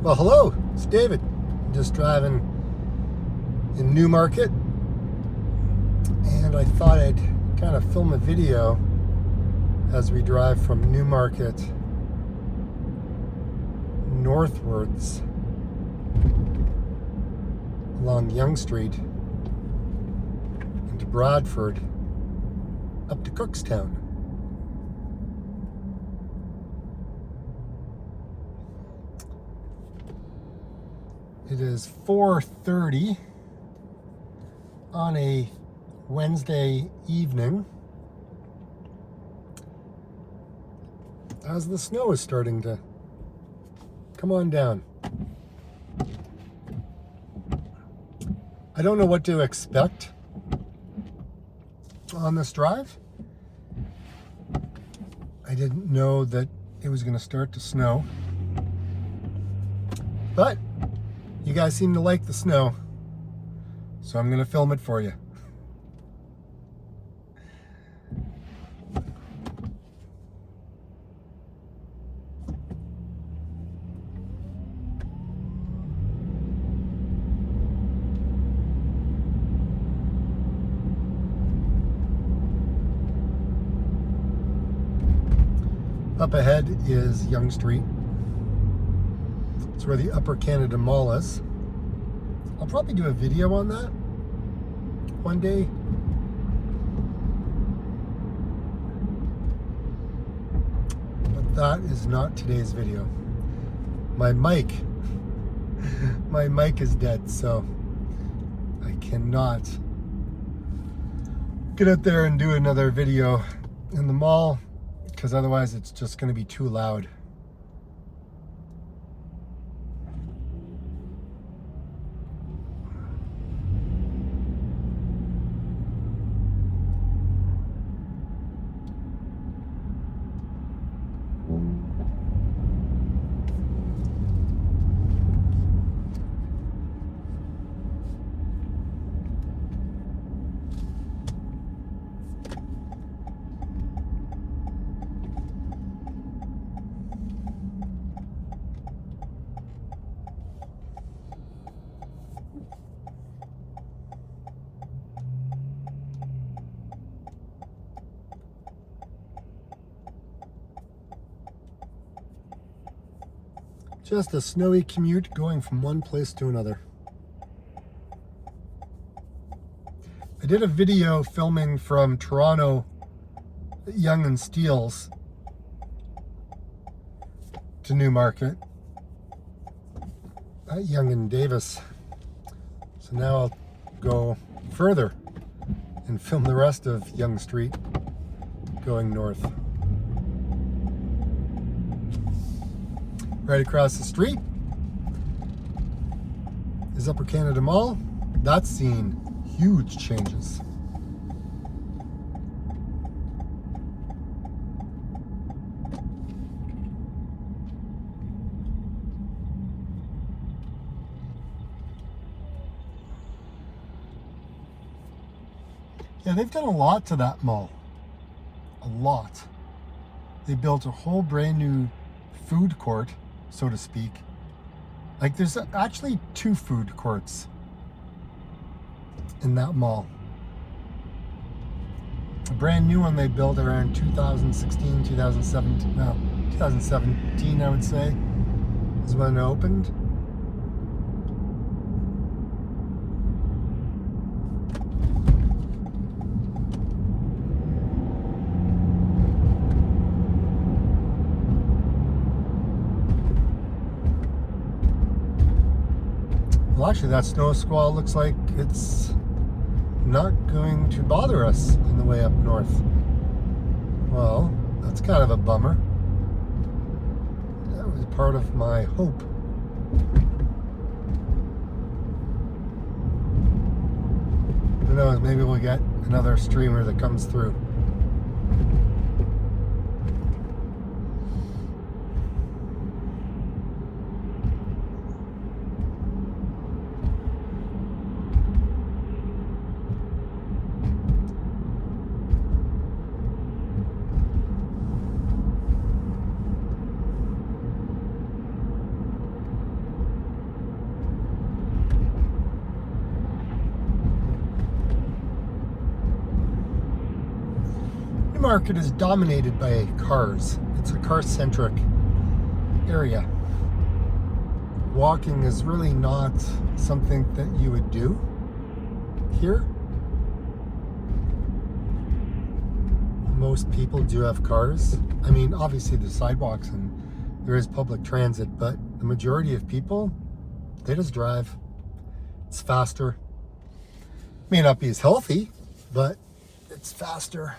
Well, hello, it's David. I'm just driving in Newmarket, and I thought I'd kind of film a video as we drive from Newmarket northwards along Yonge Street into Bradford up to Cookstown. It is 4:30 on a Wednesday evening as the snow is starting to come on down. I don't know what to expect on this drive. I didn't know that it was going to start to snow, but you guys seem to like the snow, so I'm going to film it for you. Up ahead is Yonge Street. It's where the Upper Canada Mall is. I'll probably do a video on that one day. But that is not today's video. My mic is dead, so I cannot get out there and do another video in the mall, because otherwise it's just going to be too loud. Just a snowy commute going from one place to another. I did a video filming from Toronto, Yonge and Steeles to Newmarket at Yonge and Davis. So now I'll go further and film the rest of Yonge Street going north. Right across the street is Upper Canada Mall. That's seen huge changes. Yeah, they've done a lot to that mall. A lot. They built a whole brand new food court, so to speak. Like, there's actually two food courts in that mall. A brand new one they built around 2016, 2017, I would say, is when it opened. Well, actually, that snow squall looks like it's not going to bother us on the way up north. Well, that's kind of a bummer. That was part of my hope. Who knows, maybe we'll get another streamer that comes through. Newmarket is dominated by cars. It's a car-centric area. Walking is really not something that you would do here. Most people do have cars. I mean, obviously there's sidewalks and there is public transit, but the majority of people, they just drive. It's faster. May not be as healthy, but it's faster.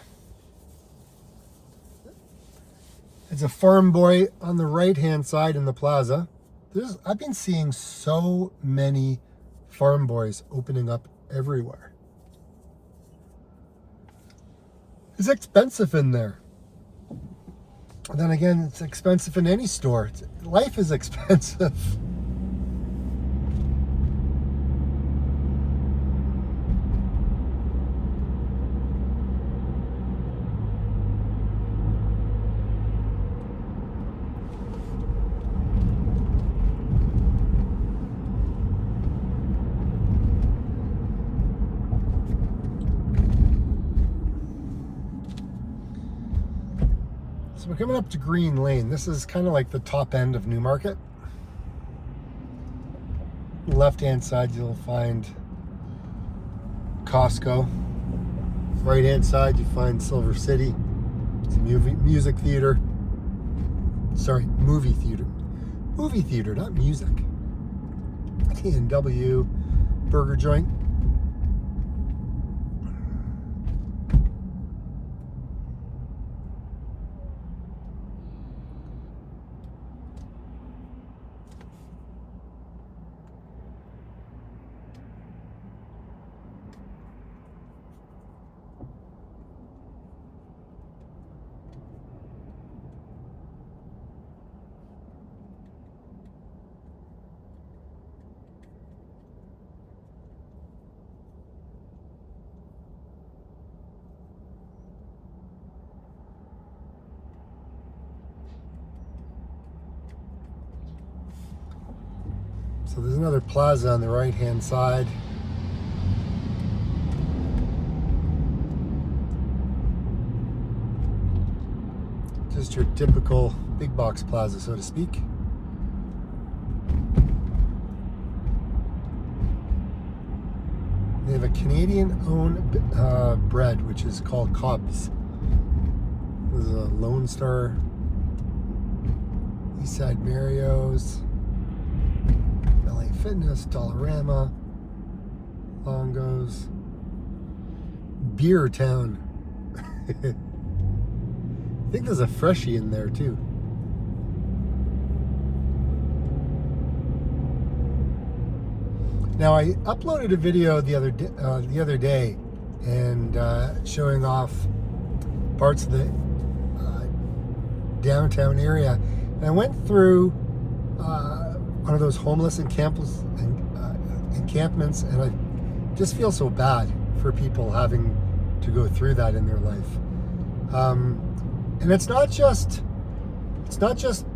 It's a farm boy on the right-hand side in the plaza. I've been seeing so many farm boys opening up everywhere. It's expensive in there. And then again, it's expensive in any store. Life is expensive. So we're coming up to Green Lane. This is kind of like the top end of Newmarket. Left-hand side, you'll find Costco. Right-hand side, you find Silver City. It's a music theater. Sorry, movie theater. Movie theater, not music. T&W, burger joint. So there's another plaza on the right-hand side. Just your typical big box plaza, so to speak. They have a Canadian-owned bread, which is called Cobb's. There's a Lone Star, Eastside Mario's, LA Fitness, Dollarama, Longo's, Beer Town. I think there's a Freshie in there too. Now I uploaded a video the other day, and showing off parts of the downtown area, and I went through one of those homeless encampments, and I just feel so bad for people having to go through that in their life. And it's not just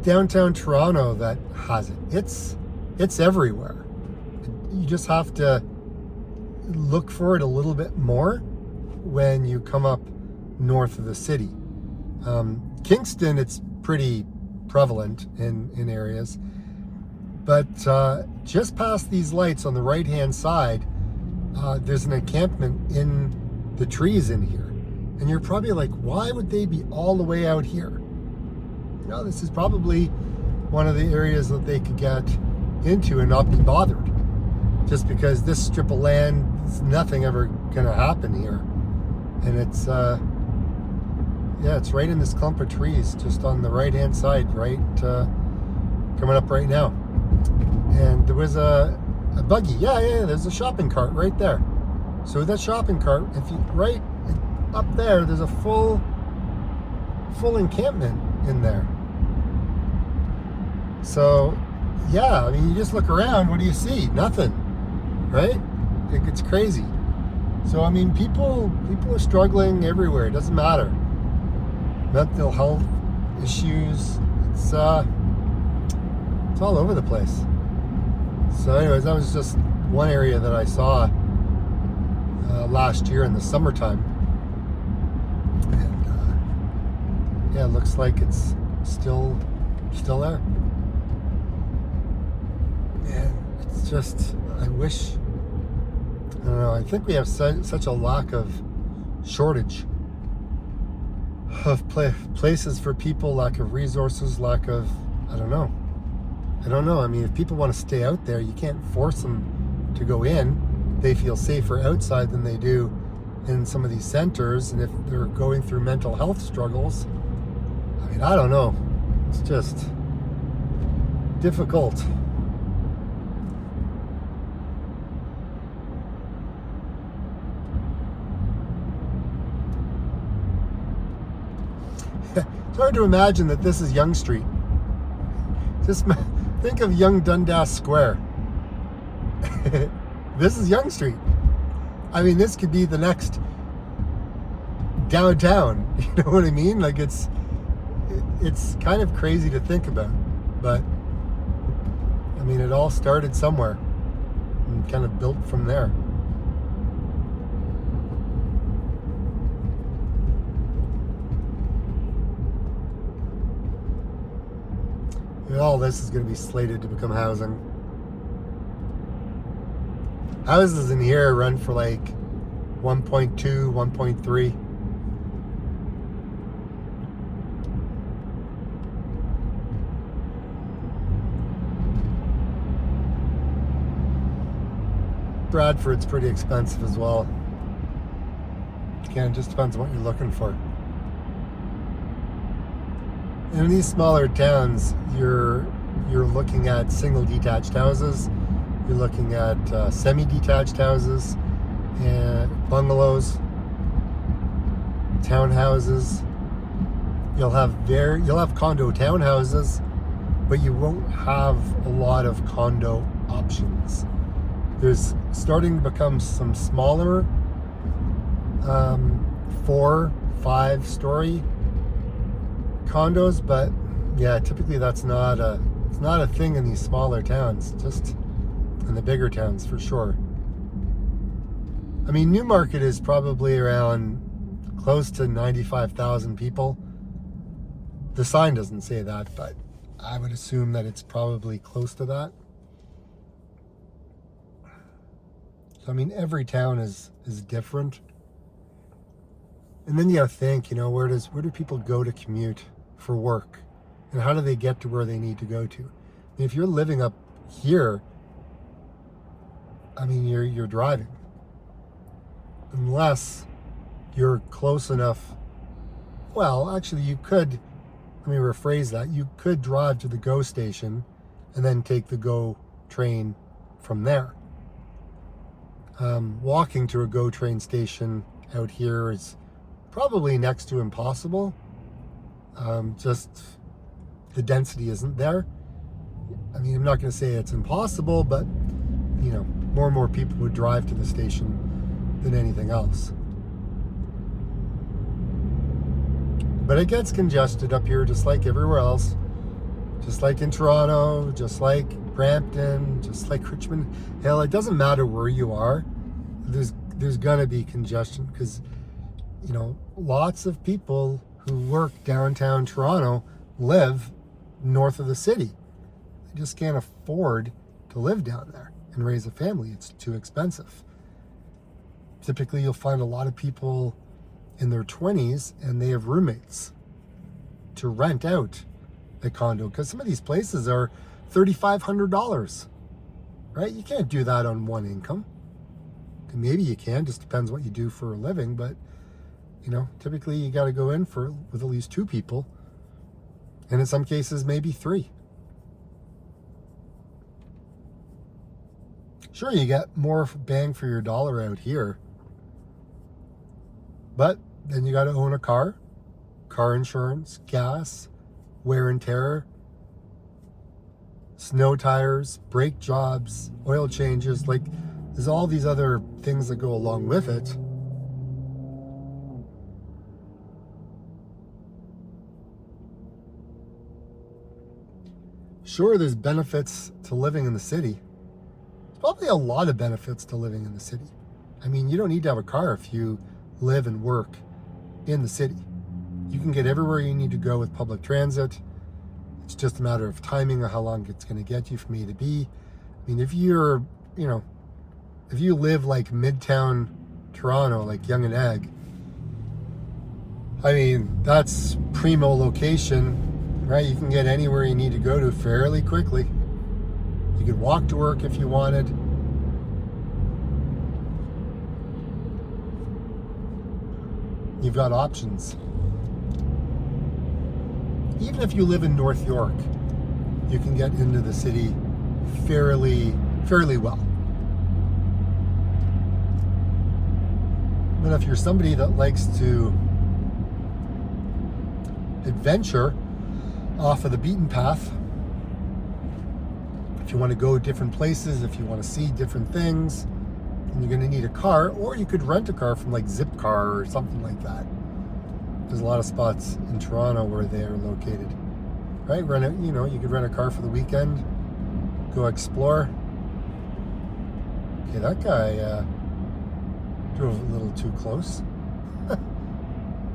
downtown Toronto that has it. It's everywhere. You just have to look for it a little bit more when you come up north of the city. Kingston, it's pretty prevalent in areas, but just past these lights on the right-hand side, there's an encampment in the trees in here. And you're probably like, why would they be all the way out here? You know, this is probably one of the areas that they could get into and not be bothered. Just because this strip of land, there's nothing ever gonna happen here. And it's, it's right in this clump of trees, just on the right-hand side, right, coming up right now. And there was a buggy, there's a shopping cart right there. So that shopping cart, if you, right up there, there's a full encampment in there. So, yeah, I mean, you just look around, what do you see? Nothing, right? It's crazy. So, I mean, people are struggling everywhere. It doesn't matter. Mental health issues, it's all over the place. So anyways, that was just one area that I saw last year in the summertime. And Yeah, it looks like it's still there. And it's just, I wish, I don't know, I think we have such a lack of shortage of places for people, lack of resources, lack of, I don't know. I mean, if people want to stay out there, you can't force them to go in. They feel safer outside than they do in some of these centers. And if they're going through mental health struggles, I mean, I don't know. It's just difficult. It's hard to imagine that this is Yonge Street. Just think of Yonge Dundas Square. This is Yonge Street. I mean, this could be the next downtown. You know what I mean? Like, it's kind of crazy to think about. But, I mean, it all started somewhere and kind of built from there. And all this is going to be slated to become housing. Houses in here run for like 1.2, 1.3. Bradford's pretty expensive as well. Again, it just depends on what you're looking for. In these smaller towns, you're looking at single detached houses. You're looking at semi-detached houses and bungalows, townhouses. You'll have condo townhouses, but you won't have a lot of condo options. There's starting to become some smaller 4, 5-story condos, but yeah, typically it's not a thing in these smaller towns, just in the bigger towns for sure. I mean, Newmarket is probably around close to 95,000 people. The sign doesn't say that, but I would assume that it's probably close to that. So I mean, every town is different. And then you gotta think, where do people go to commute for work? And how do they get to where they need to go to? And if you're living up here, I mean, you're driving. Unless you're close enough. Well, actually, you could, let me rephrase that. You could drive to the GO station and then take the GO train from there. Walking to a GO train station out here is probably next to impossible. Just the density isn't there. I mean, I'm not going to say it's impossible, but more and more people would drive to the station than anything else. But it gets congested up here just like everywhere else. Just like in Toronto, just like Brampton, just like Richmond Hill. It doesn't matter where you are. There's gonna be congestion because lots of people who work downtown Toronto live north of the city. They just can't afford to live down there and raise a family. It's too expensive. Typically, you'll find a lot of people in their 20s and they have roommates to rent out a condo because some of these places are $3,500, right? You can't do that on one income. Maybe you can, just depends what you do for a living, but typically you got to go in with at least 2 people, and in some cases maybe 3. Sure, you get more bang for your dollar out here, but then you got to own a car insurance, gas, wear and tear, snow tires, brake jobs, oil changes. Like, there's all these other things that go along with it. Sure, there's benefits to living in the city. There's probably a lot of benefits to living in the city. I mean, you don't need to have a car if you live and work in the city. You can get everywhere you need to go with public transit. It's just a matter of timing of how long it's going to get you from A to B. I mean, if you're, if you live like Midtown Toronto, like Yonge and Egg, I mean, that's primo location, right? You can get anywhere you need to go to fairly quickly. You could walk to work if you wanted. You've got options. Even if you live in North York, you can get into the city fairly well. But if you're somebody that likes to adventure off of the beaten path, if you want to go different places, if you want to see different things, then you're going to need a car, or you could rent a car from like Zipcar or something like that. There's a lot of spots in Toronto where they are located, right? You could rent a car for the weekend, go explore. Okay, that guy drove a little too close.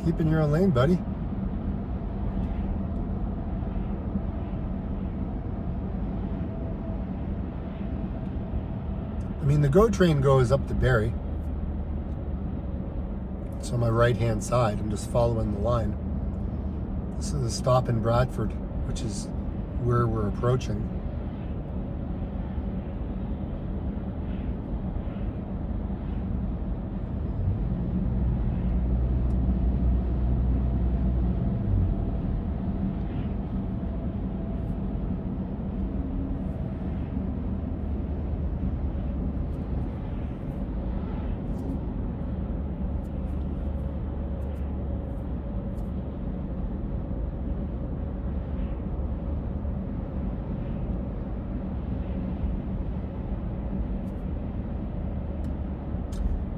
Keep in your own lane, buddy. I mean, the GO train goes up to Barrie. It's on my right-hand side. I'm just following the line. This is the stop in Bradford, which is where we're approaching.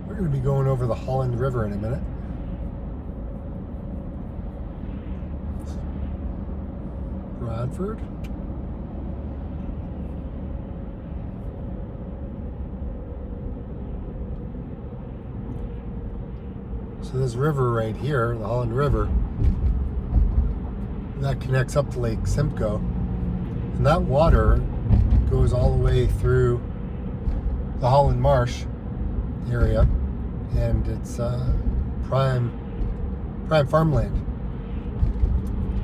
We're going to be going over the Holland River in a minute. Bradford. So this river right here, the Holland River, that connects up to Lake Simcoe. And that water goes all the way through the Holland Marsh area. And it's prime farmland.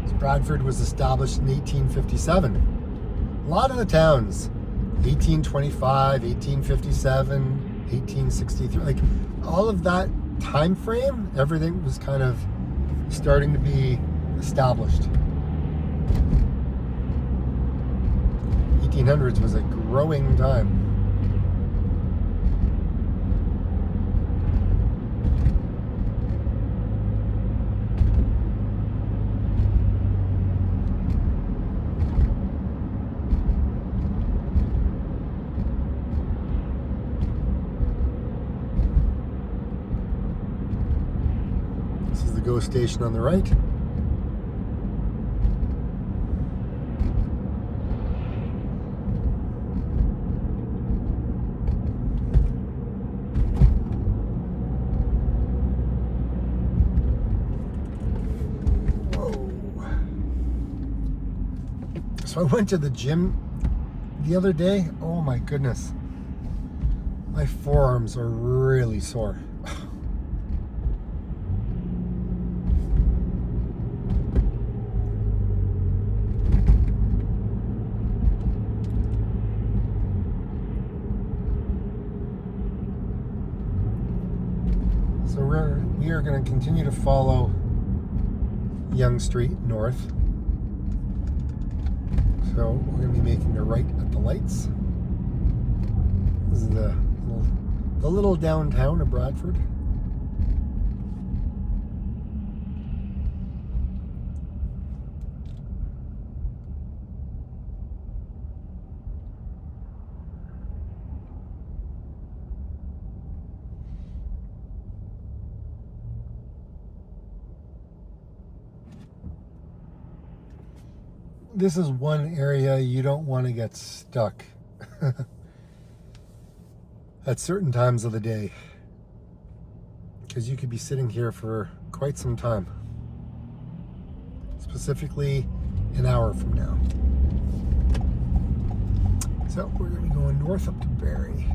So Bradford was established in 1857. A lot of the towns, 1825, 1857, 1863, like all of that time frame, everything was kind of starting to be established. 1800s was a growing time. GO station on the right. Whoa. So I went to the gym the other day. Oh my goodness. My forearms are really sore. So we are going to continue to follow Yonge Street north. So we're going to be making a right at the lights. This is the little downtown of Bradford. This is one area you don't want to get stuck at certain times of the day, because you could be sitting here for quite some time. specifically an hour from now. So we're going to be going north up to Barrie.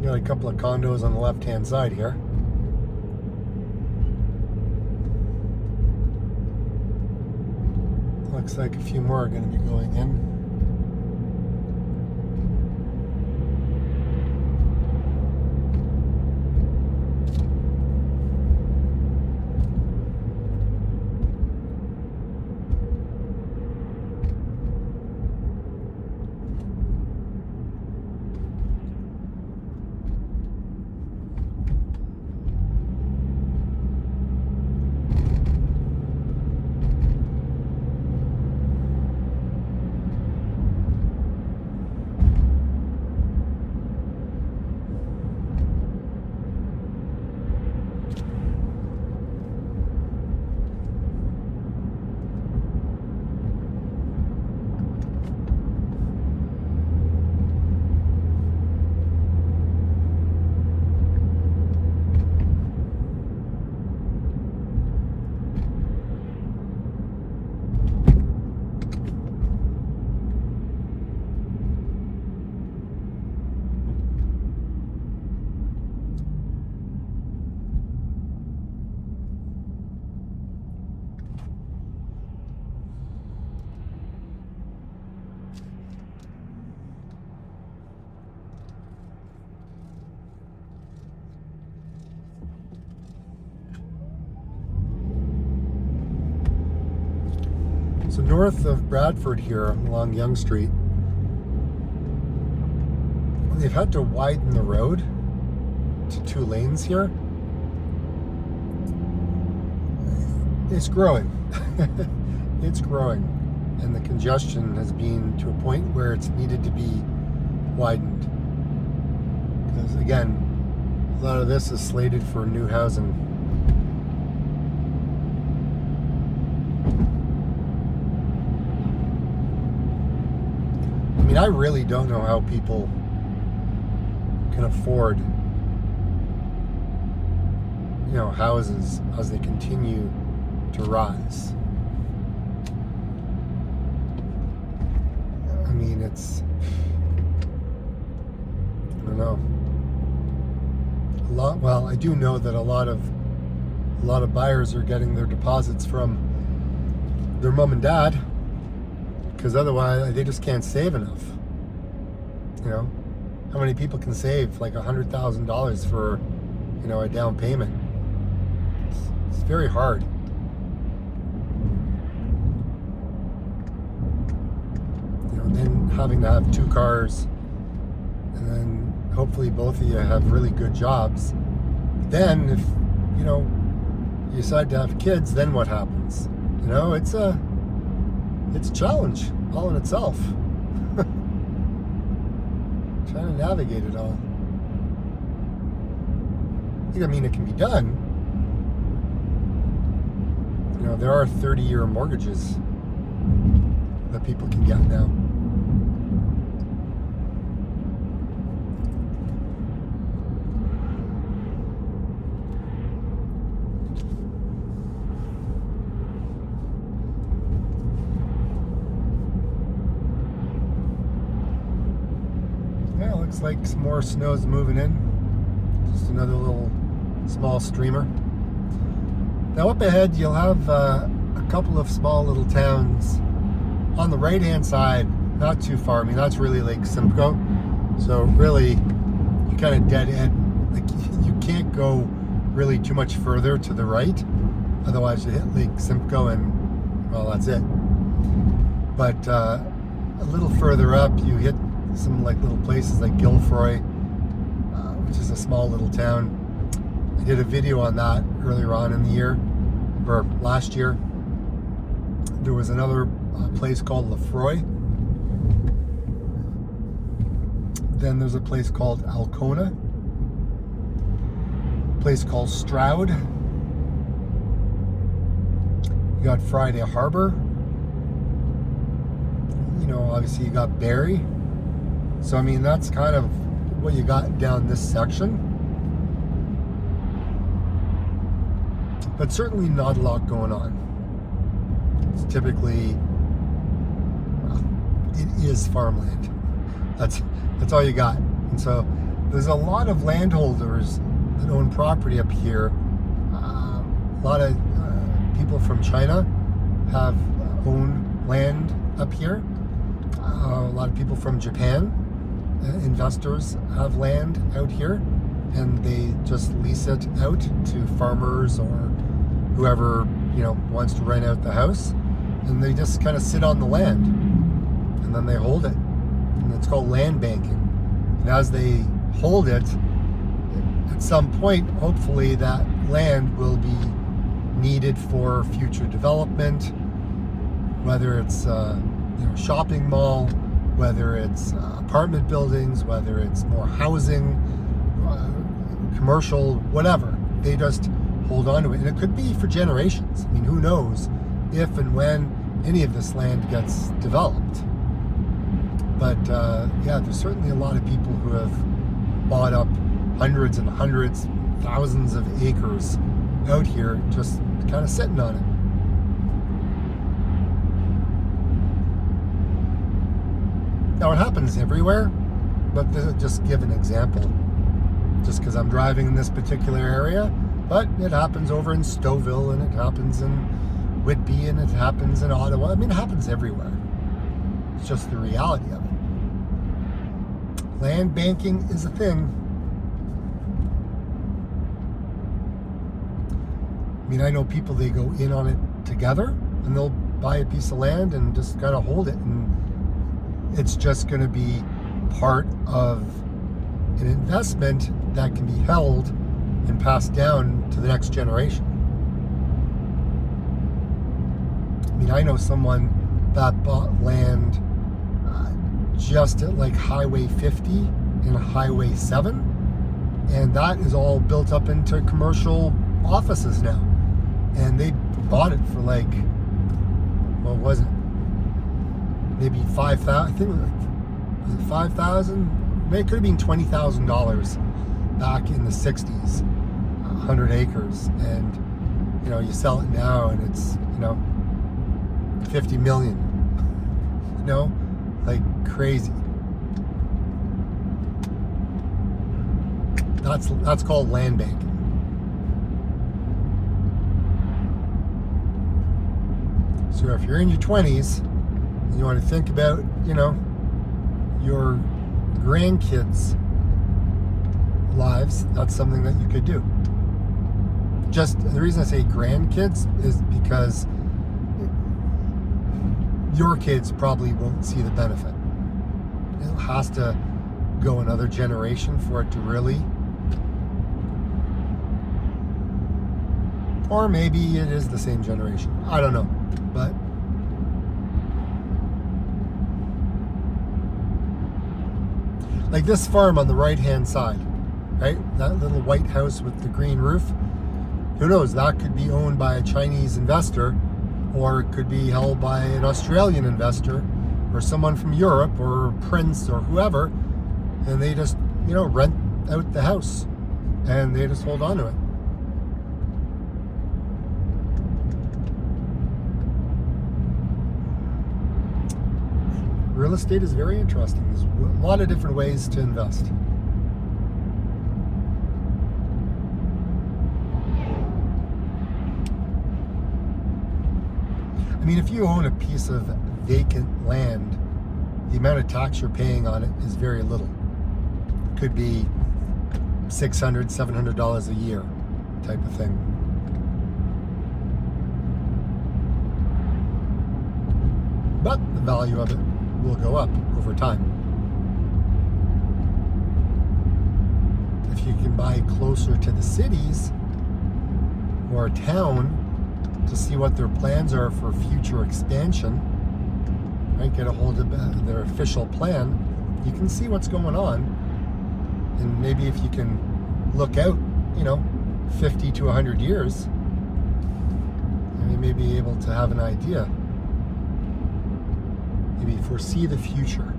Got a couple of condos on the left-hand side here. Looks like a few more are going to be going in. So north of Bradford here along Yonge Street, they've had to widen the road to 2 lanes here. It's growing. It's growing. And the congestion has been to a point where it's needed to be widened. Because again, a lot of this is slated for new housing. I mean, I really don't know how people can afford, houses as they continue to rise. I mean, I don't know. Well, I do know that a lot of buyers are getting their deposits from their mom and dad, because otherwise they just can't save enough. How many people can save like $100,000 for, a down payment? It's very hard. Then having to have 2 cars, and then hopefully both of you have really good jobs. Then if, you decide to have kids, then what happens? It's a challenge all in itself. Trying to navigate it all. I mean, it can be done. There are 30-year mortgages that people can get now. Yeah, looks like some more snow's moving in. Just another little small streamer. Now up ahead you'll have a couple of small little towns on the right hand side, not too far. I mean, that's really Lake Simcoe. So really you kind of dead end. Like, you can't go really too much further to the right, otherwise you hit Lake Simcoe and, well, that's it. But a little further up you hit some like little places like Guilfroy, which is a small little town. I did a video on that earlier on in the year, or last year. There was another place called Lefroy Then there's a place called Alcona, a place called Stroud. You got Friday Harbor. You know, obviously you got Barrie. So I mean, that's kind of what you got down this section. But certainly not a lot going on. It's typically, well, it is farmland. That's all you got. And so there's a lot of landholders that own property up here. A lot of people from China have owned land up here. A lot of people from Japan, investors, have land out here, and they just lease it out to farmers or whoever, you know, wants to rent out the house, and they just kind of sit on the land and then they hold it. And it's called land banking. And as they hold it, at some point, hopefully that land will be needed for future development, whether it's shopping mall, whether it's apartment buildings, whether it's more housing, commercial, whatever. They just hold on to it. And it could be for generations. I mean, who knows if and when any of this land gets developed. But yeah, there's certainly a lot of people who have bought up hundreds and hundreds, thousands of acres out here, just kind of sitting on it. Now it happens everywhere, but just give an example. Just because I'm driving in this particular area, but it happens over in Stouffville, and it happens in Whitby, and it happens in Ottawa. I mean, it happens everywhere. It's just the reality of it. Land banking is a thing. I mean, I know people, they go in on it together, and they'll buy a piece of land and just kind of hold it, and it's just going to be part of an investment that can be held and passed down to the next generation. I mean, I know someone that bought land just at like Highway 50 and Highway 7, and that is all built up into commercial offices now. And they bought it for like, what was it? Maybe 5,000. I think was it 5,000? It could have been $20,000 back in the 60s. 100 acres, and you know, you sell it now, and it's, you know, 50 million. You know, like crazy. That's called land banking. So if you're in your 20s and you want to think about, you know, your grandkids' lives, that's something that you could do. Just the reason I say grandkids is because your kids probably won't see the benefit. It has to go another generation for it to really. Or maybe it is the same generation. I don't know. But like this farm on the right-hand side, right? That little white house with the green roof. Who knows? That could be owned by a Chinese investor, or it could be held by an Australian investor, or someone from Europe, or a prince, or whoever, and they just, you know, rent out the house, and they just hold on to it. Real estate is very interesting. There's a lot of different ways to invest. I mean, if you own a piece of vacant land, the amount of tax you're paying on it is very little. It could be $600, $700 a year type of thing. But the value of it will go up over time. If you can buy closer to the cities or a town to see what their plans are for future expansion, right? Get a hold of their official plan, you can see what's going on. And maybe if you can look out, 50 to 100 years, you may be able to have an idea. Maybe foresee the future.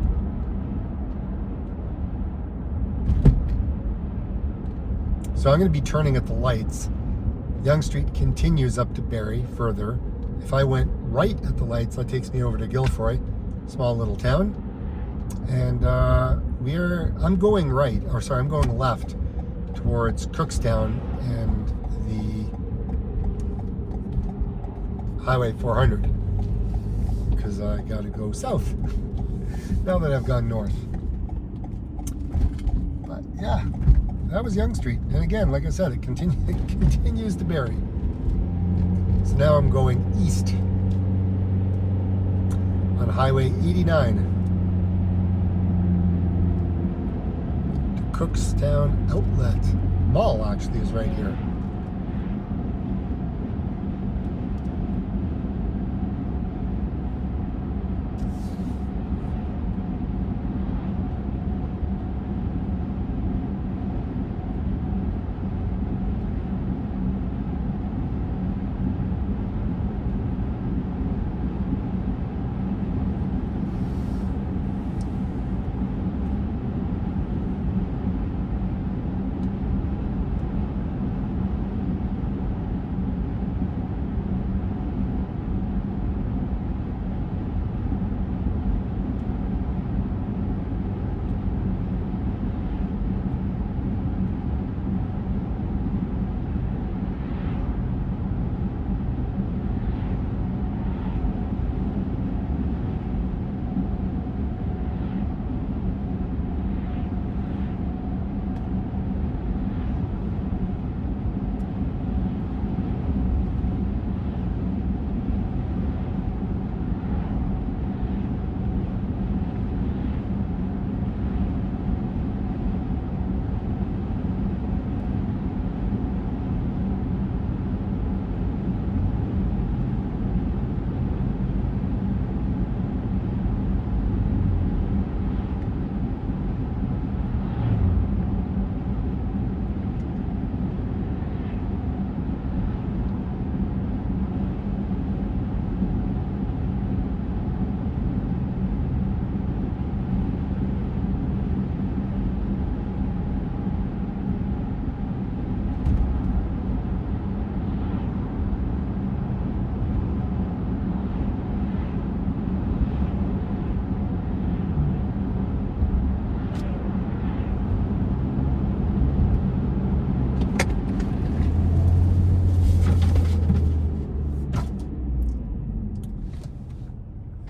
So I'm going to be turning at the lights. Yonge Street continues up to Barrie further. If I went right at the lights, that takes me over to Guilfoyle, small little town. And I'm going right, I'm going left towards Cookstown and the Highway 400, because I got to go south now that I've gone north. But yeah, that was Yonge Street. And again, like I said, it continues to Barrie. So now I'm going east on Highway 89 to Cookstown Outlet. Mall actually is right here.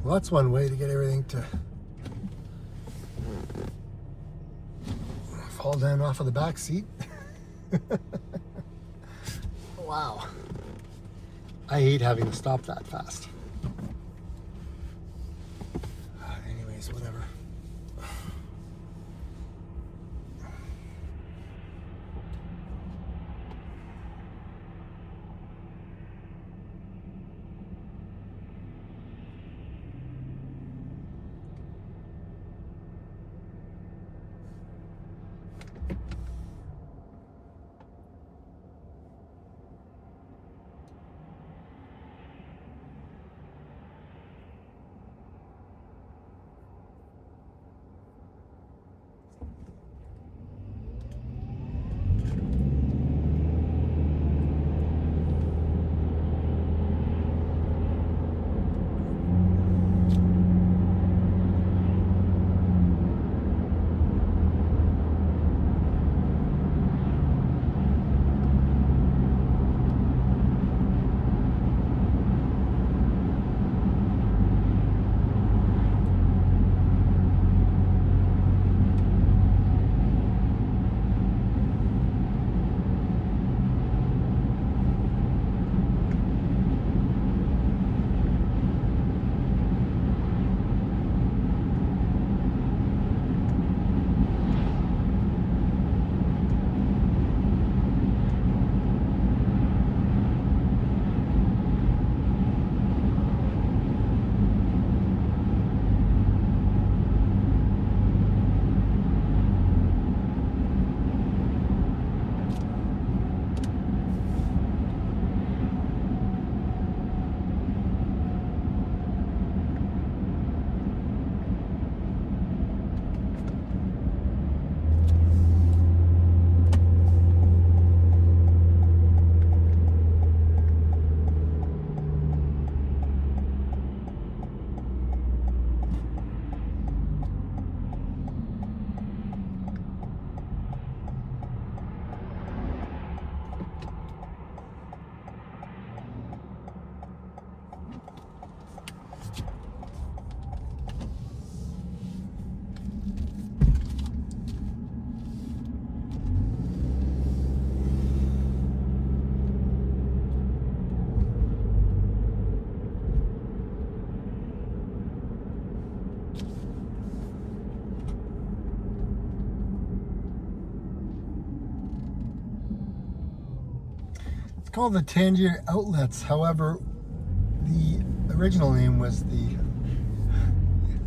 Well, that's one way to get everything to fall down off of the back seat. Wow. I hate having to stop that fast. Anyways, whatever. called the Tangier Outlets. However, the original name was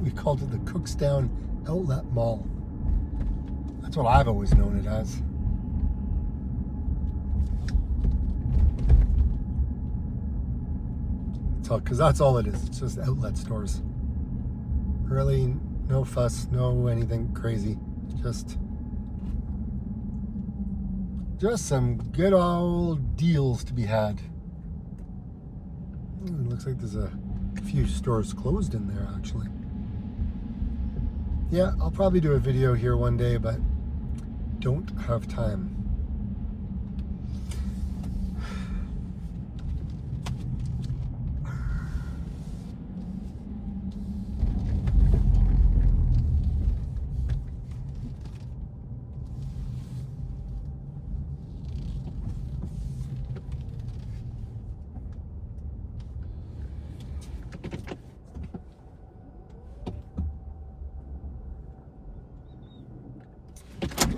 we called it the Cookstown Outlet Mall. That's what I've always known it as. Because that's all it is. It's just outlet stores. Really, no fuss, no anything crazy. Just some good old deals to be had. It looks like there's a few stores closed in there, actually. Yeah, I'll probably do a video here one day, but don't have time.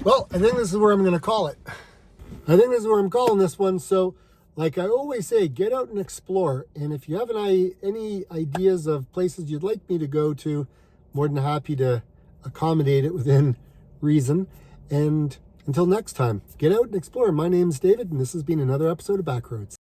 Well, I think this is where I'm going to call it. I think this is where I'm calling this one. So, like I always say, get out and explore. And if you have any ideas of places you'd like me to go to, more than happy to accommodate it within reason. And until next time, get out and explore. My name's David, and this has been another episode of Backroads.